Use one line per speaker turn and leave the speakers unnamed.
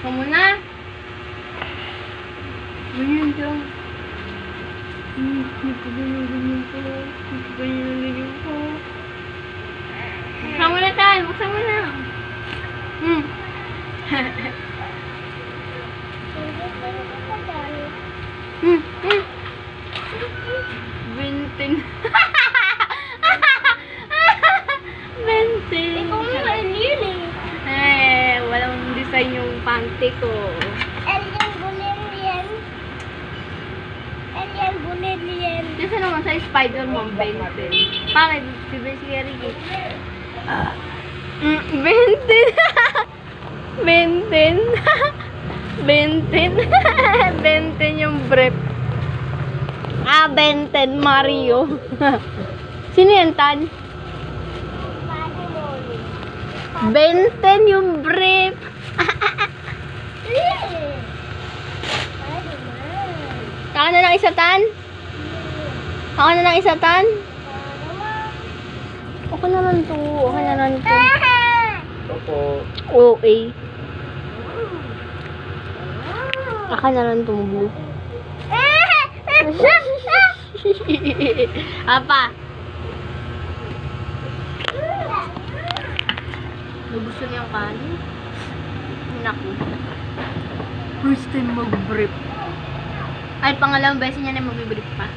Buksan mo na. Ganyan dyan. Hindi ko ganyan ko. Hindi ko ganyan ko. Buksan mo na tayo. Buksan mo na. Benten. Benten.
Ikaw nga yun eh.
Walang design yung panty ko.
Alien Bulerian. Alien Bulerian.
Kasi naman sa Spider-Man, Benten. Bakit? Si Bessie Benten. Benten. Benten. Benten yung brief. Benten Mario. Sino yan, Tan? Benten yung brief. Saka na ng isa, Tan? Saka na ng isa, Tan? Okay naman to. Okay naman to.
Opo.
OA. Aka na lang itong blue. Apa? Gusto niya ang kanin? Naku. First time mag-brief. Ay, pangalawang beses niya na mag-brief pa.